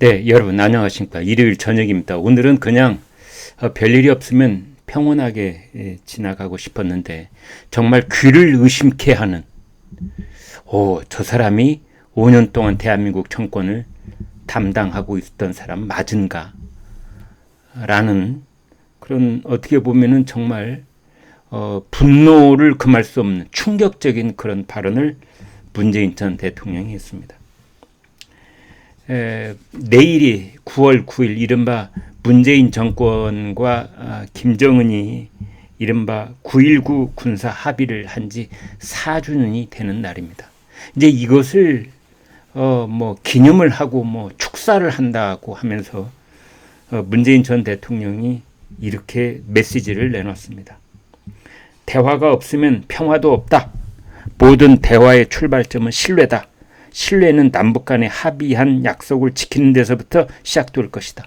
네, 여러분 안녕하십니까. 일요일 저녁입니다. 오늘은 그냥 별일이 없으면 평온하게 지나가고 싶었는데 정말 귀를 의심케 하는 저 사람이 5년 동안 대한민국 정권을 담당하고 있었던 사람 맞은가? 라는 그런 어떻게 보면은 정말 분노를 금할 수 없는 충격적인 그런 발언을 문재인 전 대통령이 했습니다. 내일이 9월 9일 이른바 문재인 정권과 김정은이 이른바 9.19 군사 합의를 한 지 4주년이 되는 날입니다. 이제 이것을 기념을 하고 축사를 한다고 하면서 문재인 전 대통령이 이렇게 메시지를 내놨습니다. 대화가 없으면 평화도 없다. 모든 대화의 출발점은 신뢰다. 신뢰는 남북 간에 합의한 약속을 지키는 데서부터 시작될 것이다.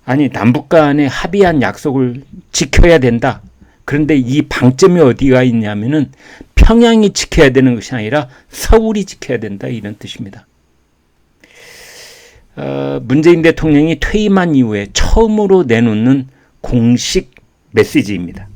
아니, 남북 간에 합의한 약속을 지켜야 된다. 그런데 이 방점이 어디가 있냐면은 평양이 지켜야 되는 것이 아니라 서울이 지켜야 된다, 이런 뜻입니다. 문재인 대통령이 퇴임한 이후에 처음으로 내놓는 공식 메시지입니다.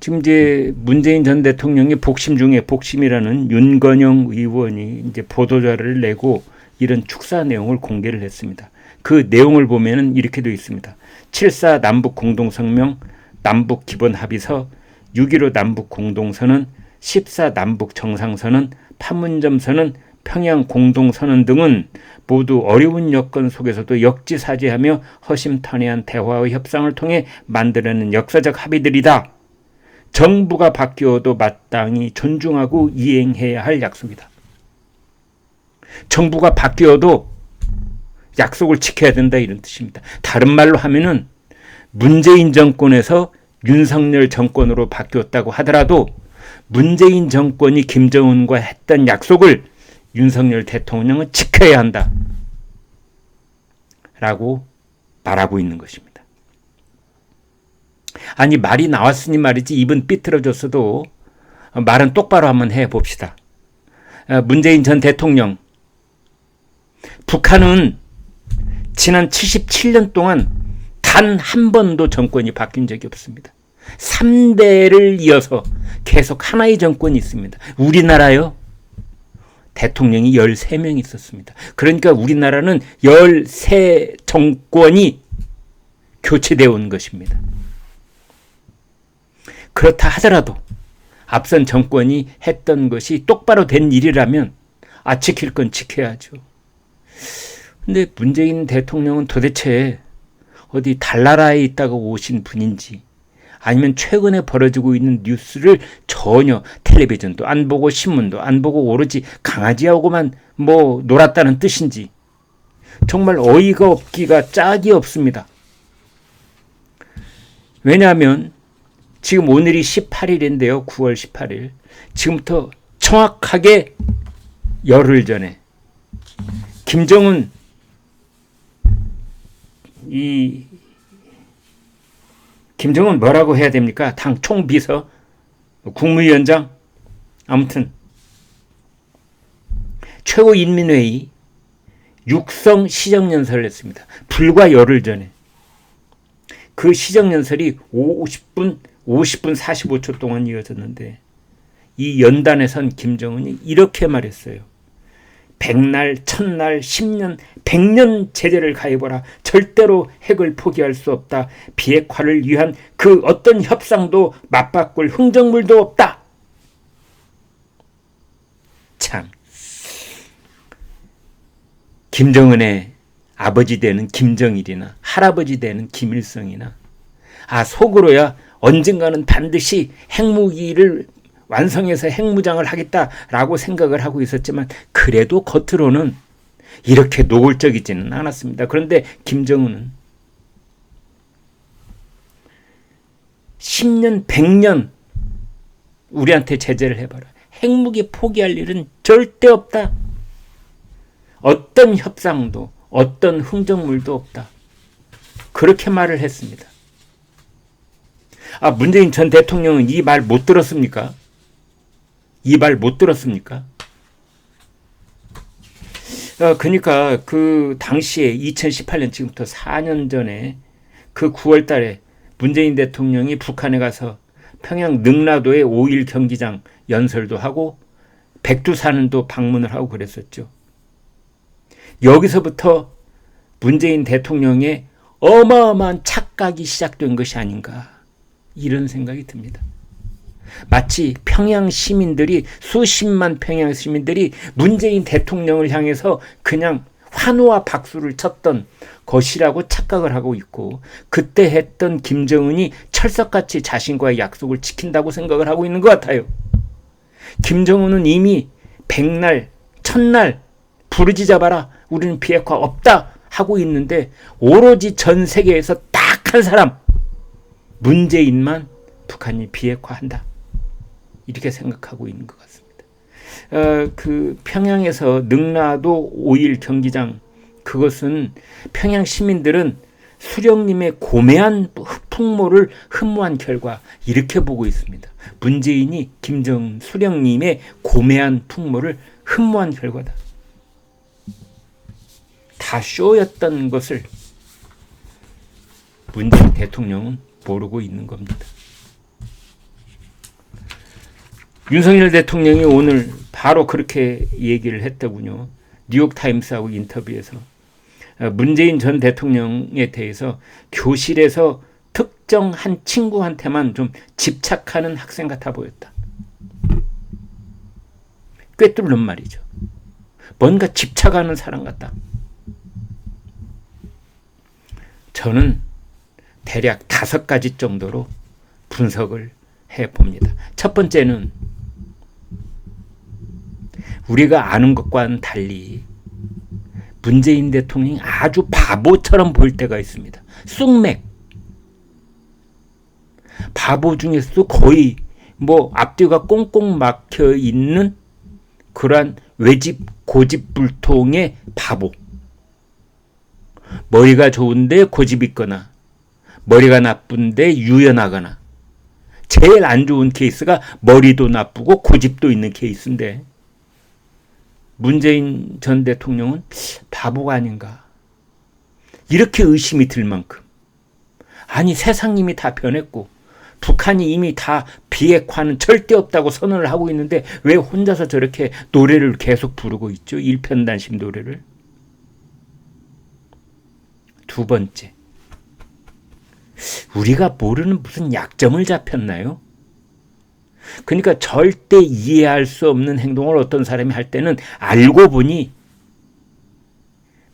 지금 이제 문재인 전 대통령이 복심 중에 복심이라는 윤건영 의원이 이제 보도자료를 내고 이런 축사 내용을 공개를 했습니다. 그 내용을 보면은 이렇게 되어 있습니다. 7.4 남북 공동성명, 남북 기본합의서, 6.15 남북 공동선언, 14 남북 정상선언, 판문점선언, 평양 공동선언 등은 모두 어려운 여건 속에서도 역지사지하며 허심탄회한 대화와 협상을 통해 만들어낸 역사적 합의들이다. 정부가 바뀌어도 마땅히 존중하고 이행해야 할 약속이다. 정부가 바뀌어도 약속을 지켜야 된다, 이런 뜻입니다. 다른 말로 하면은 문재인 정권에서 윤석열 정권으로 바뀌었다고 하더라도 문재인 정권이 김정은과 했던 약속을 윤석열 대통령은 지켜야 한다 라고 말하고 있는 것입니다. 아니, 말이 나왔으니 말이지 입은 삐뚤어졌어도 말은 똑바로 한번 해봅시다. 문재인 전 대통령, 북한은 지난 77년 동안 단 한 번도 정권이 바뀐 적이 없습니다. 3대를 이어서 계속 하나의 정권이 있습니다. 우리나라요, 대통령이 13명 있었습니다. 그러니까 우리나라는 13 정권이 교체되어 온 것입니다. 그렇다 하더라도 앞선 정권이 했던 것이 똑바로 된 일이라면 지킬 건 지켜야죠. 근데 문재인 대통령은 도대체 어디 달나라에 있다가 오신 분인지 아니면 최근에 벌어지고 있는 뉴스를 전혀 텔레비전도 안 보고 신문도 안 보고 오로지 강아지하고만 놀았다는 뜻인지 정말 어이가 없기가 짝이 없습니다. 왜냐하면 지금 오늘이 18일인데요. 9월 18일. 지금부터 정확하게 열흘 전에 김정은 김정은 뭐라고 해야 됩니까? 당 총비서, 국무위원장, 아무튼 최고인민회의 육성 시정연설을 했습니다. 불과 열흘 전에. 그 시정연설이 50분 45초 동안 이어졌는데 이 연단에 선 김정은이 이렇게 말했어요. 100날, 1000날, 10년, 100년 제재를 가해보라. 절대로 핵을 포기할 수 없다. 비핵화를 위한 그 어떤 협상도 맞바꿀 흥정물도 없다. 참, 김정은의 아버지 되는 김정일이나 할아버지 되는 김일성이나 속으로야 언젠가는 반드시 핵무기를 완성해서 핵무장을 하겠다라고 생각을 하고 있었지만 그래도 겉으로는 이렇게 노골적이지는 않았습니다. 그런데 김정은은 10년, 100년 우리한테 제재를 해봐라. 핵무기 포기할 일은 절대 없다. 어떤 협상도 어떤 흥정물도 없다. 그렇게 말을 했습니다. 문재인 전 대통령은 이 말 못 들었습니까? 이 말 못 들었습니까? 그러니까 그 당시에 2018년 지금부터 4년 전에 그 9월 달에 문재인 대통령이 북한에 가서 평양 능라도의 5.1 경기장 연설도 하고 백두산도 방문을 하고 그랬었죠. 여기서부터 문재인 대통령의 어마어마한 착각이 시작된 것이 아닌가 이런 생각이 듭니다. 마치 평양 시민들이 수십만 평양 시민들이 문재인 대통령을 향해서 그냥 환호와 박수를 쳤던 것이라고 착각을 하고 있고 그때 했던 김정은이 철석같이 자신과의 약속을 지킨다고 생각을 하고 있는 것 같아요. 김정은은 이미 백날, 천날 부르짖어봐라 우리는 비핵화 없다 하고 있는데 오로지 전 세계에서 딱 한 사람 문재인만 북한이 비핵화한다 이렇게 생각하고 있는 것 같습니다. 그 평양에서 능라도 5.1 경기장 그것은 평양 시민들은 수령님의 고매한 풍모를 흠모한 결과 이렇게 보고 있습니다. 문재인이 김정은 수령님의 고매한 풍모를 흠모한 결과다. 다 쇼였던 것을 문재인 대통령은 모르고 있는 겁니다. 윤석열 대통령이 오늘 바로 그렇게 얘기를 했더군요. 뉴욕타임스하고 인터뷰에서 문재인 전 대통령에 대해서 교실에서 특정 한 친구한테만 좀 집착하는 학생 같아 보였다. 꿰뚫는 말이죠. 뭔가 집착하는 사람 같다. 저는 대략 5가지 정도로 분석을 해봅니다. 첫 번째는 우리가 아는 것과는 달리 문재인 대통령이 아주 바보처럼 보일 때가 있습니다. 쑥맥. 바보 중에서도 거의 앞뒤가 꽁꽁 막혀 있는 그러한 외집 고집불통의 바보. 머리가 좋은데 고집 있거나 머리가 나쁜데 유연하거나 제일 안 좋은 케이스가 머리도 나쁘고 고집도 있는 케이스인데 문재인 전 대통령은 바보가 아닌가 이렇게 의심이 들 만큼 아니 세상 이미 다 변했고 북한이 이미 다 비핵화는 절대 없다고 선언을 하고 있는데 왜 혼자서 저렇게 노래를 계속 부르고 있죠? 일편단심 노래를. 두 번째, 우리가 모르는 무슨 약점을 잡혔나요? 그러니까 절대 이해할 수 없는 행동을 어떤 사람이 할 때는 알고 보니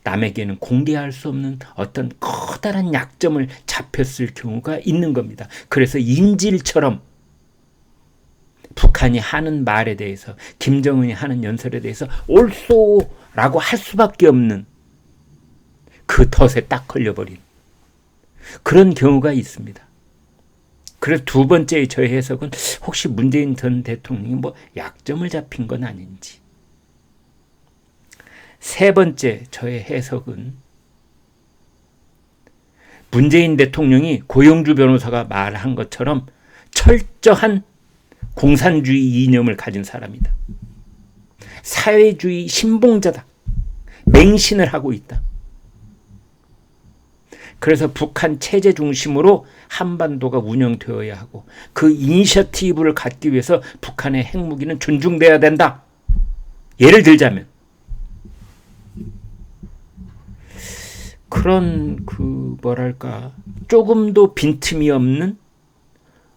남에게는 공개할 수 없는 어떤 커다란 약점을 잡혔을 경우가 있는 겁니다. 그래서 인질처럼 북한이 하는 말에 대해서 김정은이 하는 연설에 대해서 옳소라고 할 수밖에 없는 그 덫에 딱 걸려버린 그런 경우가 있습니다. 그래서 두 번째 저의 해석은 혹시 문재인 전 대통령이 약점을 잡힌 건 아닌지. 세 번째 저의 해석은 문재인 대통령이 고영주 변호사가 말한 것처럼 철저한 공산주의 이념을 가진 사람이다. 사회주의 신봉자다. 맹신을 하고 있다. 그래서 북한 체제 중심으로 한반도가 운영되어야 하고 그 이니셔티브를 갖기 위해서 북한의 핵무기는 존중돼야 된다. 예를 들자면 그런 조금도 빈틈이 없는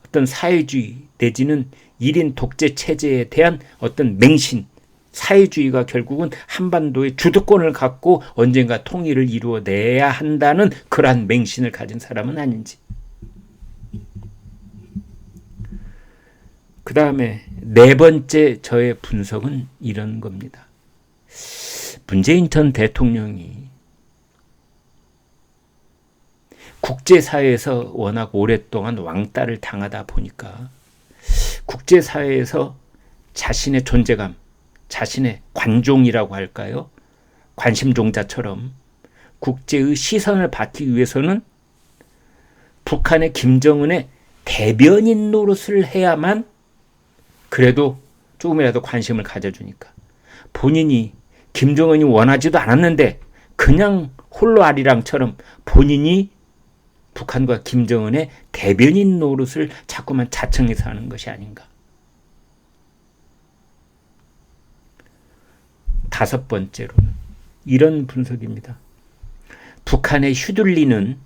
어떤 사회주의 내지는 1인 독재 체제에 대한 어떤 맹신, 사회주의가 결국은 한반도의 주도권을 갖고 언젠가 통일을 이루어내야 한다는 그러한 맹신을 가진 사람은 아닌지. 그 다음에 네 번째 저의 분석은 이런 겁니다. 문재인 전 대통령이 국제사회에서 워낙 오랫동안 왕따를 당하다 보니까 국제사회에서 자신의 존재감, 자신의 관종이라고 할까요? 관심종자처럼 국제의 시선을 받기 위해서는 북한의 김정은의 대변인 노릇을 해야만 그래도 조금이라도 관심을 가져주니까 본인이 김정은이 원하지도 않았는데 그냥 홀로 아리랑처럼 본인이 북한과 김정은의 대변인 노릇을 자꾸만 자청해서 하는 것이 아닌가. 다섯 번째로는 이런 분석입니다. 북한에 휘둘리는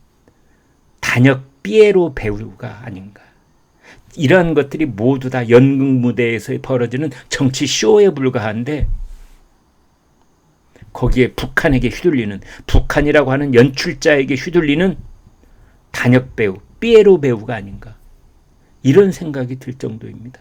단역 피에로 배우가 아닌가. 이러한 것들이 모두 다 연극 무대에서 벌어지는 정치 쇼에 불과한데 거기에 북한에게 휘둘리는, 북한이라고 하는 연출자에게 휘둘리는 단역 배우, 피에로 배우가 아닌가. 이런 생각이 들 정도입니다.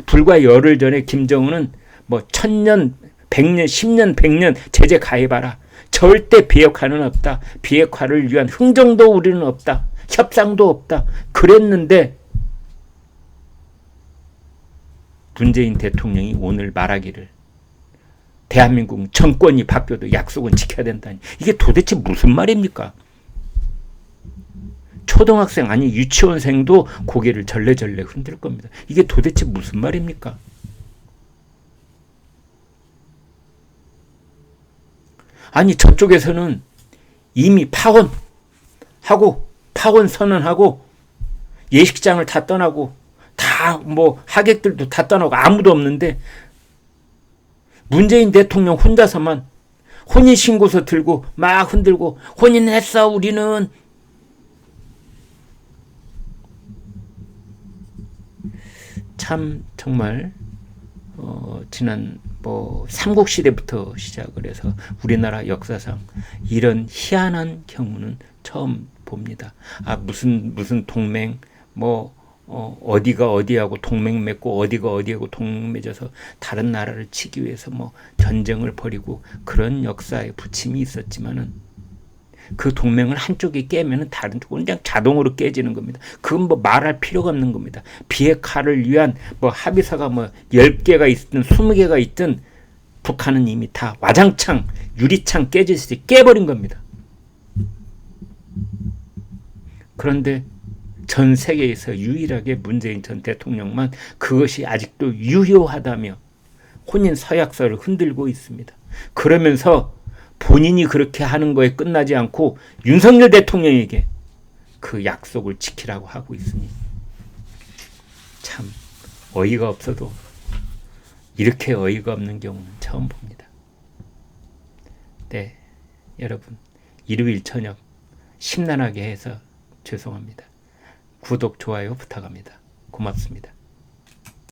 불과 열흘 전에 김정은은 뭐 1000년, 100년, 10년, 100년 제재 가해봐라. 절대 비핵화는 없다. 비핵화를 위한 흥정도 우리는 없다. 협상도 없다. 그랬는데 문재인 대통령이 오늘 말하기를 대한민국 정권이 바뀌어도 약속은 지켜야 된다니. 이게 도대체 무슨 말입니까? 초등학생 아니 유치원생도 고개를 절레절레 흔들 겁니다. 이게 도대체 무슨 말입니까? 아니 저쪽에서는 이미 파혼하고 파혼 선언하고 예식장을 다 떠나고 다 뭐 하객들도 다 떠나고 아무도 없는데 문재인 대통령 혼자서만 혼인신고서 들고 막 흔들고 혼인했어 우리는. 참 정말 지난 삼국시대부터 시작을 해서 우리나라 역사상 이런 희한한 경우는 처음 봅니다. 무슨 동맹 어디가 어디하고 동맹 맺고 어디가 어디하고 동맹 맺어서 다른 나라를 치기 위해서 전쟁을 벌이고 그런 역사의 부침이 있었지만은 그 동맹을 한쪽이 깨면은 다른 쪽은 그냥 자동으로 깨지는 겁니다. 그건 말할 필요가 없는 겁니다. 비핵화를 위한 합의서가 10개가 있든 20개가 있든 북한은 이미 다 와장창 유리창 깨지듯이 깨버린 겁니다. 그런데 전 세계에서 유일하게 문재인 전 대통령만 그것이 아직도 유효하다며 혼인 서약서를 흔들고 있습니다. 그러면서 본인이 그렇게 하는 거에 끝나지 않고 윤석열 대통령에게 그 약속을 지키라고 하고 있으니 참 어이가 없어도 이렇게 어이가 없는 경우는 처음 봅니다. 네, 여러분 일요일 저녁 심란하게 해서 죄송합니다. 구독, 좋아요 부탁합니다. 고맙습니다.